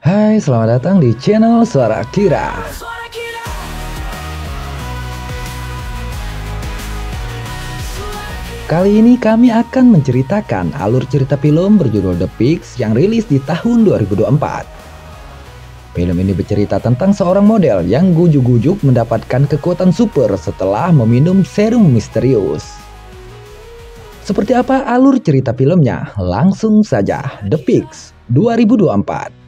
Hai, selamat datang di channel Suara Kira. Kali ini kami akan menceritakan alur cerita film berjudul The Pigs yang rilis di tahun 2024. Film ini bercerita tentang seorang model yang gujuk-gujuk mendapatkan kekuatan super setelah meminum serum misterius. Seperti apa alur cerita filmnya? Langsung saja, The Pigs 2024.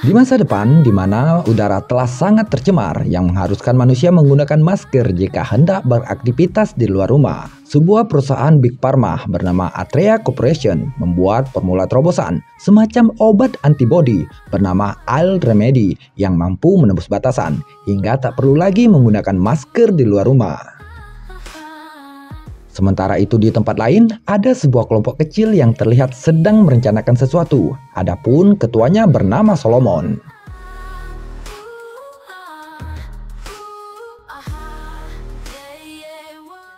Di masa depan, di mana udara telah sangat tercemar yang mengharuskan manusia menggunakan masker jika hendak beraktivitas di luar rumah, sebuah perusahaan Big Pharma bernama Atrea Corporation membuat formula terobosan, semacam obat antibodi bernama Al Remedy yang mampu menembus batasan hingga tak perlu lagi menggunakan masker di luar rumah. Sementara itu di tempat lain, ada sebuah kelompok kecil yang terlihat sedang merencanakan sesuatu. Adapun ketuanya bernama Solomon.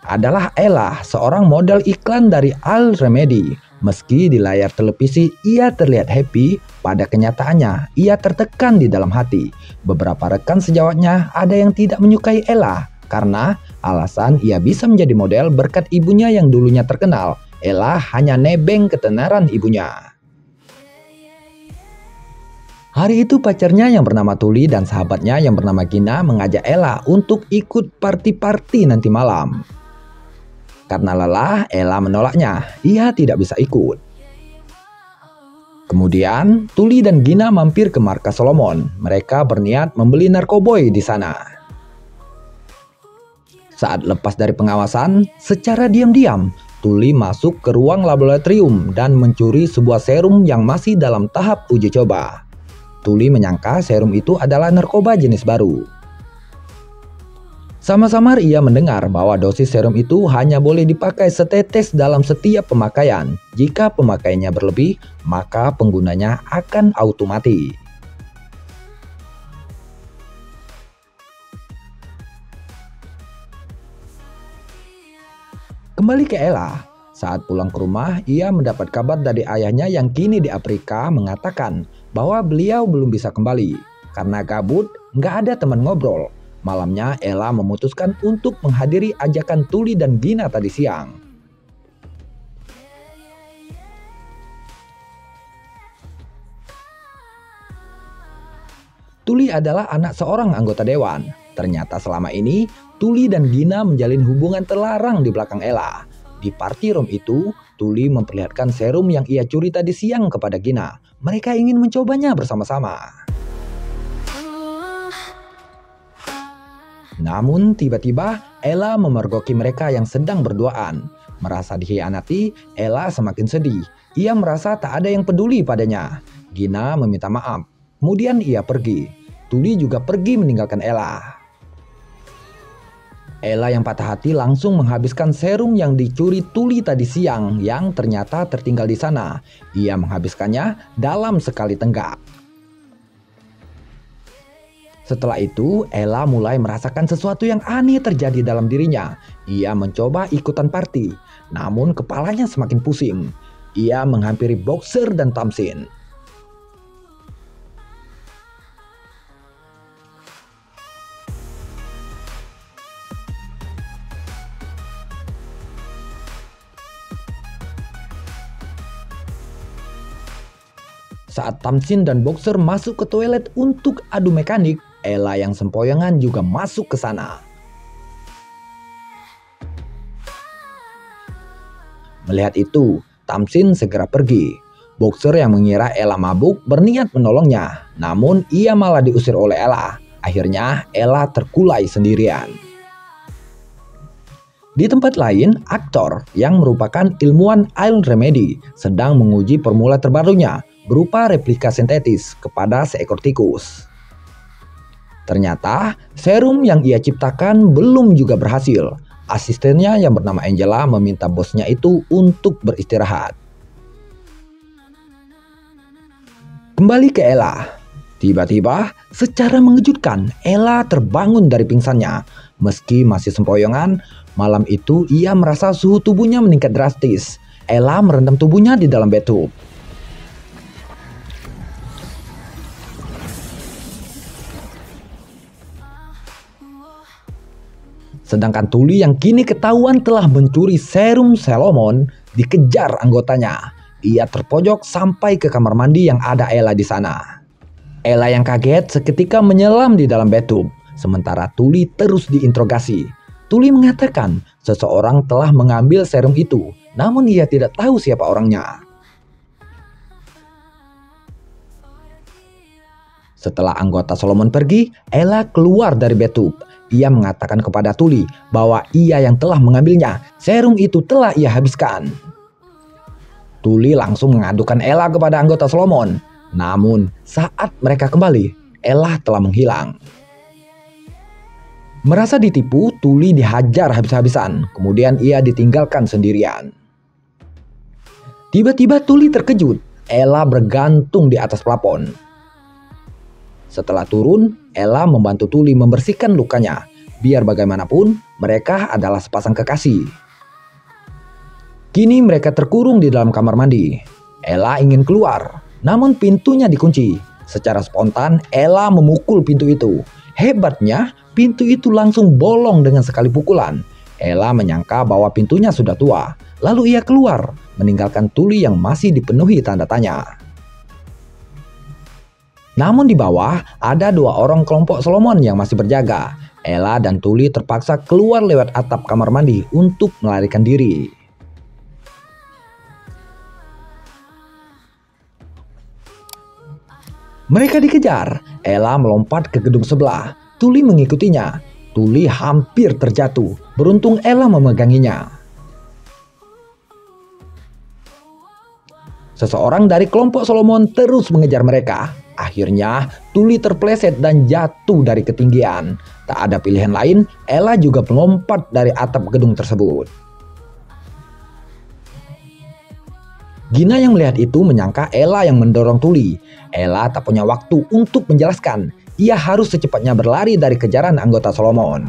Adalah Ella, seorang model iklan dari Al Remedy. Meski di layar televisi ia terlihat happy, pada kenyataannya ia tertekan di dalam hati. Beberapa rekan sejawatnya ada yang tidak menyukai Ella karena alasan ia bisa menjadi model berkat ibunya yang dulunya terkenal. Ella hanya nebeng ketenaran ibunya. Hari itu pacarnya yang bernama Tuli dan sahabatnya yang bernama Gina mengajak Ella untuk ikut party-party nanti malam. Karena lelah, Ella menolaknya. Ia tidak bisa ikut. Kemudian, Tuli dan Gina mampir ke markas Solomon. Mereka berniat membeli narkoboy di sana. Saat lepas dari pengawasan, secara diam-diam, Tuli masuk ke ruang laboratorium dan mencuri sebuah serum yang masih dalam tahap uji coba. Tuli menyangka serum itu adalah narkoba jenis baru. Sama-sama ia mendengar bahwa dosis serum itu hanya boleh dipakai setetes dalam setiap pemakaian. Jika pemakaiannya berlebih, maka penggunanya akan auto mati. Kembali ke Ella, saat pulang ke rumah, ia mendapat kabar dari ayahnya yang kini di Afrika mengatakan bahwa beliau belum bisa kembali. Karena gabut, nggak ada teman ngobrol. Malamnya, Ella memutuskan untuk menghadiri ajakan Tuli dan Gina tadi siang. Tuli adalah anak seorang anggota dewan. Ternyata selama ini, Tuli dan Gina menjalin hubungan terlarang di belakang Ella. Di party room itu, Tuli memperlihatkan serum yang ia curi tadi siang kepada Gina. Mereka ingin mencobanya bersama-sama. Namun tiba-tiba, Ella memergoki mereka yang sedang berduaan. Merasa dikhianati, Ella semakin sedih. Ia merasa tak ada yang peduli padanya. Gina meminta maaf. Kemudian ia pergi. Tuli juga pergi meninggalkan Ella. Ella yang patah hati langsung menghabiskan serum yang dicuri Tuli tadi siang yang ternyata tertinggal di sana. Ia menghabiskannya dalam sekali tenggak. Setelah itu, Ella mulai merasakan sesuatu yang aneh terjadi dalam dirinya. Ia mencoba ikutan party, namun kepalanya semakin pusing. Ia menghampiri Boxer dan Tamsin. Saat Tamsin dan Boxer masuk ke toilet untuk adu mekanik, Ella yang sempoyongan juga masuk ke sana. Melihat itu, Tamsin segera pergi. Boxer yang mengira Ella mabuk berniat menolongnya, namun ia malah diusir oleh Ella. Akhirnya Ella terkulai sendirian. Di tempat lain, aktor yang merupakan ilmuwan Al Remedy sedang menguji formula terbarunya berupa replika sintetis kepada seekor tikus. Ternyata, serum yang ia ciptakan belum juga berhasil. Asistennya yang bernama Angela meminta bosnya itu untuk beristirahat. Kembali ke Ella. Tiba-tiba, secara mengejutkan, Ella terbangun dari pingsannya. Meski masih sempoyongan, malam itu ia merasa suhu tubuhnya meningkat drastis. Ella merendam tubuhnya di dalam bathtub. Sedangkan Tully yang kini ketahuan telah mencuri serum Solomon dikejar anggotanya. Ia terpojok sampai ke kamar mandi yang ada Ella di sana. Ella yang kaget seketika menyelam di dalam bathtub, sementara Tully terus diinterogasi. Tully mengatakan seseorang telah mengambil serum itu, namun ia tidak tahu siapa orangnya. Setelah anggota Solomon pergi, Ella keluar dari bathtub. Ia mengatakan kepada Tully bahwa ia yang telah mengambilnya. Serum itu telah ia habiskan. Tully langsung mengadukan Ella kepada anggota Solomon. Namun, saat mereka kembali, Ella telah menghilang. Merasa ditipu, Tully dihajar habis-habisan. Kemudian ia ditinggalkan sendirian. Tiba-tiba Tully terkejut. Ella bergantung di atas plafon. Setelah turun, Ella membantu Tully membersihkan lukanya. Biar bagaimanapun, mereka adalah sepasang kekasih. Kini mereka terkurung di dalam kamar mandi. Ella ingin keluar, namun pintunya dikunci. Secara spontan, Ella memukul pintu itu. Hebatnya, pintu itu langsung bolong dengan sekali pukulan. Ella menyangka bahwa pintunya sudah tua. Lalu ia keluar, meninggalkan Tully yang masih dipenuhi tanda tanya. Namun di bawah, ada 2 orang kelompok Solomon yang masih berjaga. Ella dan Tully terpaksa keluar lewat atap kamar mandi untuk melarikan diri. Mereka dikejar. Ella melompat ke gedung sebelah. Tully mengikutinya. Tully hampir terjatuh. Beruntung Ella memeganginya. Seseorang dari kelompok Solomon terus mengejar mereka. Akhirnya, Tully terpleset dan jatuh dari ketinggian. Tak ada pilihan lain, Ella juga melompat dari atap gedung tersebut. Gina yang melihat itu menyangka Ella yang mendorong Tully. Ella tak punya waktu untuk menjelaskan. Ia harus secepatnya berlari dari kejaran anggota Solomon.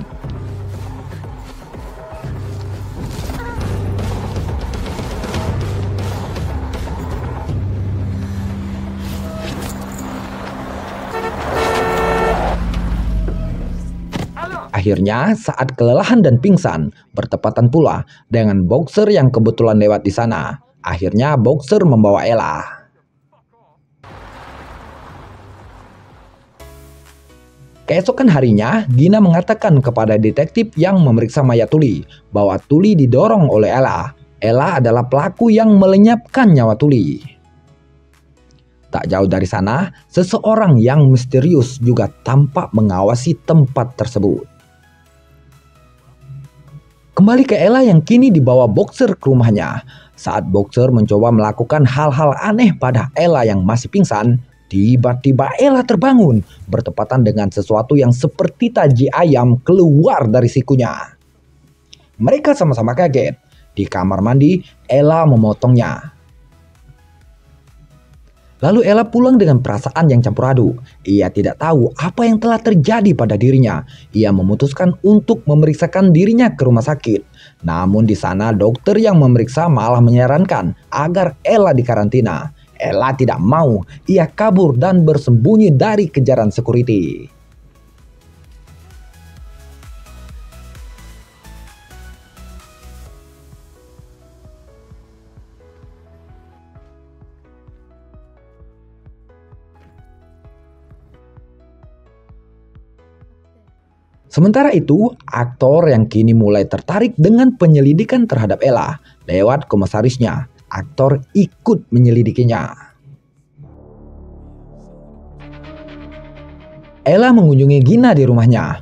Akhirnya, saat kelelahan dan pingsan, bertepatan pula dengan boxer yang kebetulan lewat di sana. Akhirnya, boxer membawa Ella. Keesokan harinya, Gina mengatakan kepada detektif yang memeriksa mayat Tully bahwa Tully didorong oleh Ella. Ella adalah pelaku yang melenyapkan nyawa Tully. Tak jauh dari sana, seseorang yang misterius juga tampak mengawasi tempat tersebut. Kembali ke Ella yang kini dibawa boxer ke rumahnya. Saat boxer mencoba melakukan hal-hal aneh pada Ella yang masih pingsan, tiba-tiba Ella terbangun bertepatan dengan sesuatu yang seperti taji ayam keluar dari sikunya. Mereka sama-sama kaget. Di kamar mandi, Ella memotongnya. Lalu Ella pulang dengan perasaan yang campur aduk. Ia tidak tahu apa yang telah terjadi pada dirinya. Ia memutuskan untuk memeriksakan dirinya ke rumah sakit. Namun di sana dokter yang memeriksa malah menyarankan agar Ella dikarantina. Ella tidak mau. Ia kabur dan bersembunyi dari kejaran security. Sementara itu, aktor yang kini mulai tertarik dengan penyelidikan terhadap Ella lewat komisarisnya. Aktor ikut menyelidikinya. Ella mengunjungi Gina di rumahnya,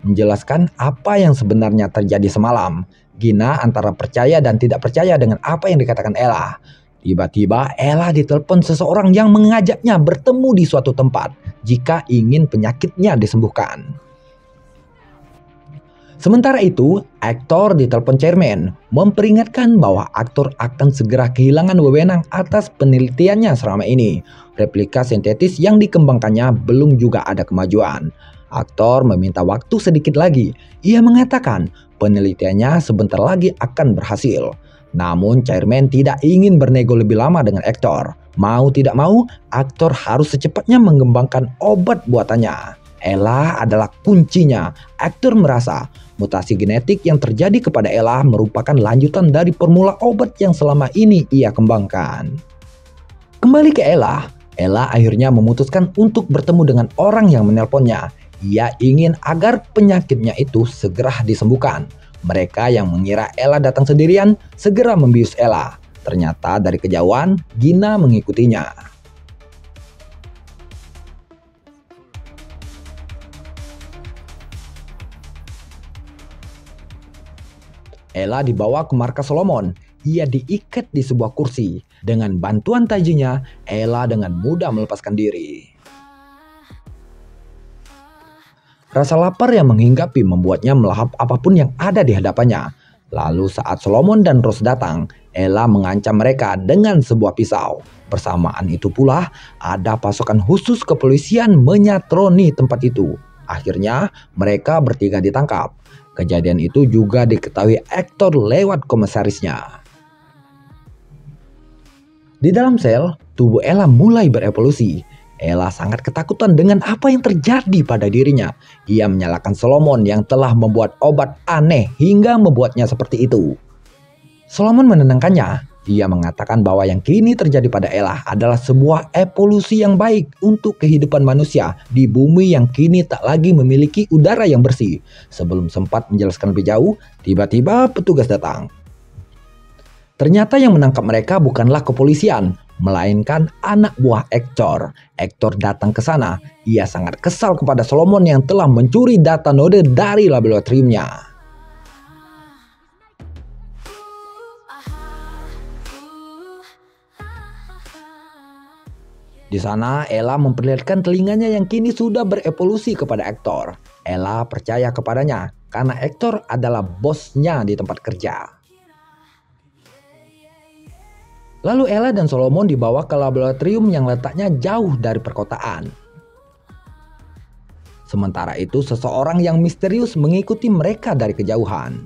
menjelaskan apa yang sebenarnya terjadi semalam. Gina antara percaya dan tidak percaya dengan apa yang dikatakan Ella. Tiba-tiba Ella ditelepon seseorang yang mengajaknya bertemu di suatu tempat jika ingin penyakitnya disembuhkan. Sementara itu, aktor ditelepon chairman memperingatkan bahwa aktor akan segera kehilangan wewenang atas penelitiannya selama ini. Replika sintetis yang dikembangkannya belum juga ada kemajuan. Aktor meminta waktu sedikit lagi. Ia mengatakan penelitiannya sebentar lagi akan berhasil. Namun chairman tidak ingin bernego lebih lama dengan aktor. Mau tidak mau, aktor harus secepatnya mengembangkan obat buatannya. Ella adalah kuncinya. Aktor merasa mutasi genetik yang terjadi kepada Ella merupakan lanjutan dari formula obat yang selama ini ia kembangkan. Kembali ke Ella akhirnya memutuskan untuk bertemu dengan orang yang menelponnya. Ia ingin agar penyakitnya itu segera disembuhkan. Mereka yang mengira Ella datang sendirian segera membius Ella. Ternyata dari kejauhan, Gina mengikutinya. Ella dibawa ke markas Solomon. Ia diikat di sebuah kursi. Dengan bantuan tajinya, Ella dengan mudah melepaskan diri. Rasa lapar yang menghinggapi membuatnya melahap apapun yang ada di hadapannya. Lalu saat Solomon dan Rose datang, Ella mengancam mereka dengan sebuah pisau. Bersamaan itu pula, ada pasukan khusus kepolisian menyatroni tempat itu. Akhirnya, mereka bertiga ditangkap. Kejadian itu juga diketahui aktor lewat komisarisnya. Di dalam sel, tubuh Ella mulai berevolusi. Ella sangat ketakutan dengan apa yang terjadi pada dirinya. Ia menyalahkan Solomon yang telah membuat obat aneh hingga membuatnya seperti itu. Solomon menenangkannya. Ia mengatakan bahwa yang kini terjadi pada Ella adalah sebuah evolusi yang baik untuk kehidupan manusia di bumi yang kini tak lagi memiliki udara yang bersih. Sebelum sempat menjelaskan lebih jauh, tiba-tiba petugas datang. Ternyata yang menangkap mereka bukanlah kepolisian, melainkan anak buah aktor. Aktor datang ke sana. Ia sangat kesal kepada Solomon yang telah mencuri data node dari laboratoriumnya. Di sana, Ella memperlihatkan telinganya yang kini sudah berevolusi kepada aktor. Ella percaya kepadanya karena aktor adalah bosnya di tempat kerja. Lalu Ella dan Solomon dibawa ke laboratorium yang letaknya jauh dari perkotaan. Sementara itu, seseorang yang misterius mengikuti mereka dari kejauhan.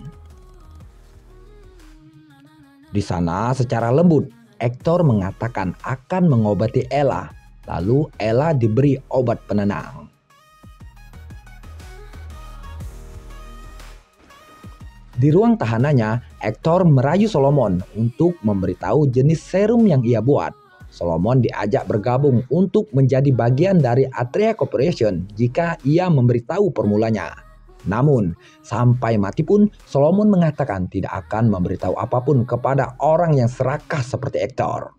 Di sana, secara lembut, aktor mengatakan akan mengobati Ella. Lalu Ella diberi obat penenang. Di ruang tahanannya, aktor merayu Solomon untuk memberitahu jenis serum yang ia buat. Solomon diajak bergabung untuk menjadi bagian dari Atrea Corporation jika ia memberitahu formulanya. Namun, sampai mati pun Solomon mengatakan tidak akan memberitahu apapun kepada orang yang serakah seperti aktor.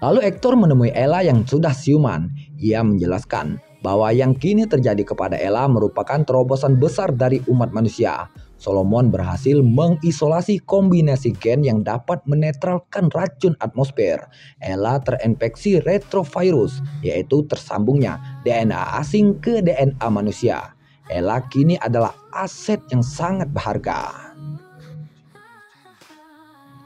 Lalu aktor menemui Ella yang sudah siuman. Ia menjelaskan bahwa yang kini terjadi kepada Ella merupakan terobosan besar dari umat manusia. Solomon berhasil mengisolasi kombinasi gen yang dapat menetralkan racun atmosfer. Ella terinfeksi retrovirus, yaitu tersambungnya DNA asing ke DNA manusia. Ella kini adalah aset yang sangat berharga.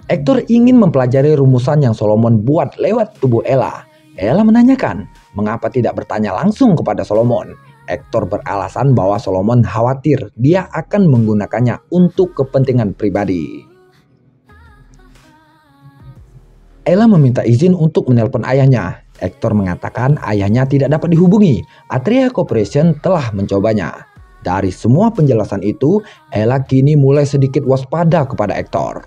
Aktor ingin mempelajari rumusan yang Solomon buat lewat tubuh Ella. Ella menanyakan, mengapa tidak bertanya langsung kepada Solomon? Aktor beralasan bahwa Solomon khawatir dia akan menggunakannya untuk kepentingan pribadi. Ella meminta izin untuk menelpon ayahnya. Aktor mengatakan ayahnya tidak dapat dihubungi. Atrea Corporation telah mencobanya. Dari semua penjelasan itu, Ella kini mulai sedikit waspada kepada aktor.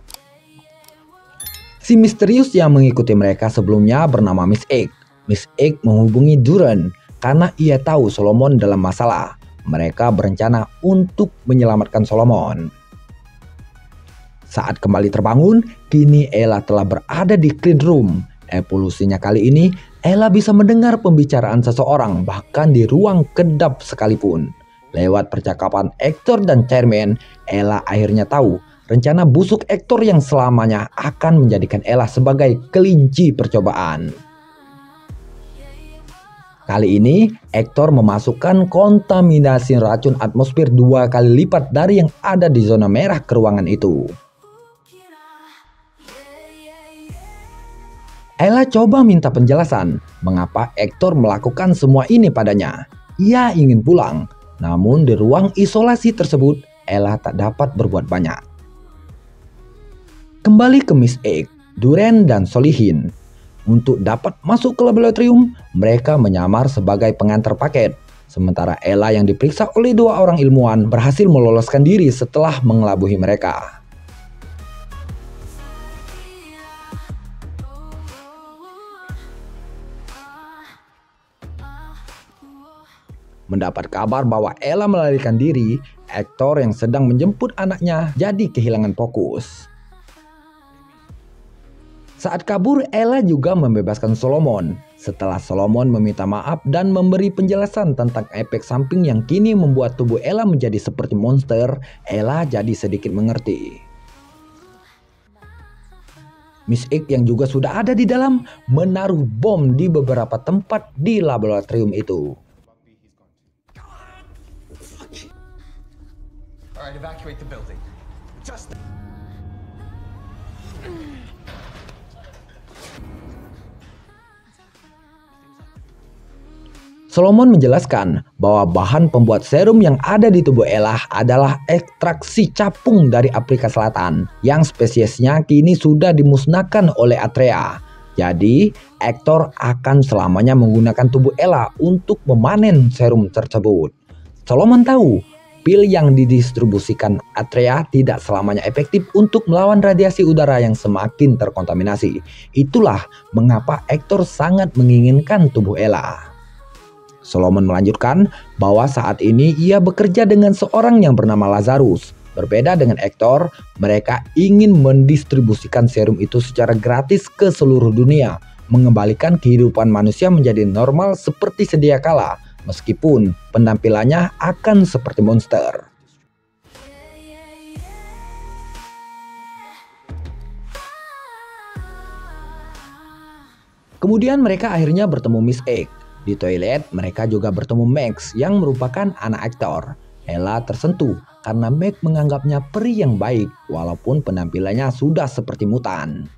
Si misterius yang mengikuti mereka sebelumnya bernama Miss Egg. Miss Egg menghubungi Duran karena ia tahu Solomon dalam masalah. Mereka berencana untuk menyelamatkan Solomon. Saat kembali terbangun, kini Ella telah berada di clean room. Evolusinya kali ini, Ella bisa mendengar pembicaraan seseorang bahkan di ruang kedap sekalipun. Lewat percakapan aktor dan chairman, Ella akhirnya tahu rencana busuk aktor yang selamanya akan menjadikan Ella sebagai kelinci percobaan. Kali ini, Hector memasukkan kontaminasi racun atmosfer 2 kali lipat dari yang ada di zona merah ke ruangan itu. Ella coba minta penjelasan mengapa Hector melakukan semua ini padanya. Ia ingin pulang, namun di ruang isolasi tersebut, Ella tak dapat berbuat banyak. Kembali ke Miss Egg, Duren dan Solihin. Untuk dapat masuk ke laboratorium, mereka menyamar sebagai pengantar paket. Sementara Ella yang diperiksa oleh 2 orang ilmuwan berhasil meloloskan diri setelah mengelabui mereka. Mendapat kabar bahwa Ella melarikan diri, Hector yang sedang menjemput anaknya jadi kehilangan fokus. Saat kabur, Ella juga membebaskan Solomon. Setelah Solomon meminta maaf dan memberi penjelasan tentang efek samping yang kini membuat tubuh Ella menjadi seperti monster, Ella jadi sedikit mengerti. Miss Egg yang juga sudah ada di dalam menaruh bom di beberapa tempat di laboratorium itu. Alright, evacuate the building. Just... Solomon menjelaskan bahwa bahan pembuat serum yang ada di tubuh Ella adalah ekstraksi capung dari Afrika Selatan yang spesiesnya kini sudah dimusnahkan oleh Atrea. Jadi, Hector akan selamanya menggunakan tubuh Ella untuk memanen serum tersebut. Solomon tahu pil yang didistribusikan Atrea tidak selamanya efektif untuk melawan radiasi udara yang semakin terkontaminasi. Itulah mengapa Hector sangat menginginkan tubuh Ella. Solomon melanjutkan bahwa saat ini ia bekerja dengan seorang yang bernama Lazarus. Berbeda dengan Hector, mereka ingin mendistribusikan serum itu secara gratis ke seluruh dunia, mengembalikan kehidupan manusia menjadi normal seperti sedia kala. Meskipun penampilannya akan seperti monster. Kemudian mereka akhirnya bertemu Miss Egg. Di toilet mereka juga bertemu Max yang merupakan anak Hector. Ella tersentuh karena Max menganggapnya peri yang baik walaupun penampilannya sudah seperti mutan.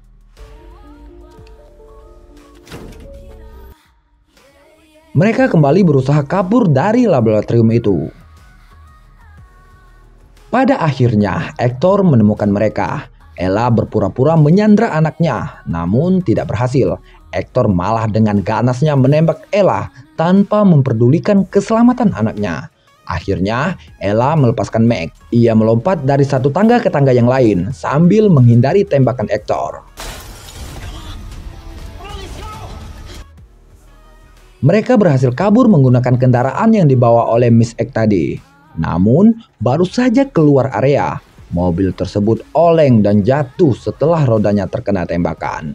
Mereka kembali berusaha kabur dari laboratorium itu. Pada akhirnya, Hector menemukan mereka. Ella berpura-pura menyandra anaknya, namun tidak berhasil. Hector malah dengan ganasnya menembak Ella tanpa memperdulikan keselamatan anaknya. Akhirnya, Ella melepaskan Max. Ia melompat dari satu tangga ke tangga yang lain sambil menghindari tembakan Hector. Mereka berhasil kabur menggunakan kendaraan yang dibawa oleh Miss Egg tadi. Namun, baru saja keluar area, mobil tersebut oleng dan jatuh setelah rodanya terkena tembakan.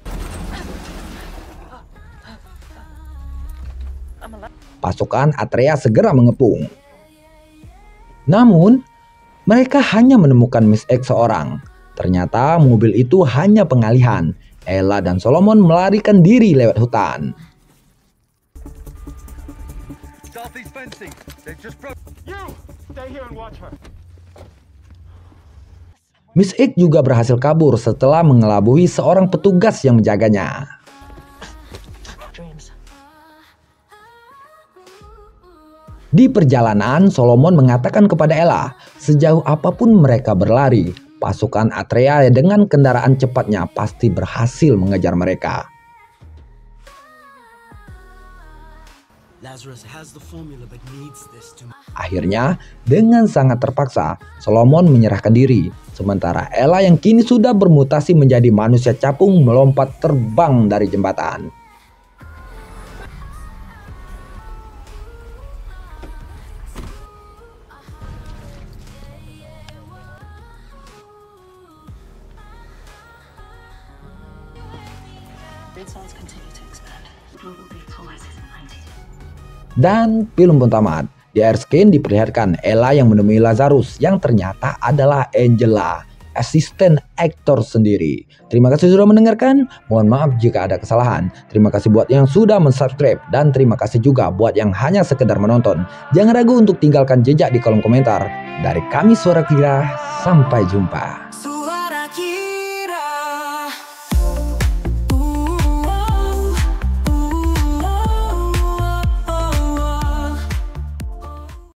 Pasukan Atrea segera mengepung. Namun, mereka hanya menemukan Miss Egg seorang. Ternyata mobil itu hanya pengalihan. Ella dan Solomon melarikan diri lewat hutan. Miss Egg juga berhasil kabur setelah mengelabui seorang petugas yang menjaganya. Di perjalanan, Solomon mengatakan kepada Ella, sejauh apapun mereka berlari, pasukan Atrea dengan kendaraan cepatnya pasti berhasil mengejar mereka. Akhirnya, dengan sangat terpaksa, Solomon menyerahkan diri. Sementara Ella yang kini sudah bermutasi menjadi manusia capung melompat terbang dari jembatan. Dan film pun tamat. Di akhir scene diperlihatkan Ella yang menemui Lazarus yang ternyata adalah Angela. asisten aktor sendiri. Terima kasih sudah mendengarkan. Mohon maaf jika ada kesalahan. Terima kasih buat yang sudah mensubscribe dan terima kasih juga buat yang hanya sekedar menonton. Jangan ragu untuk tinggalkan jejak di kolom komentar. Dari kami Suara Kira, sampai jumpa.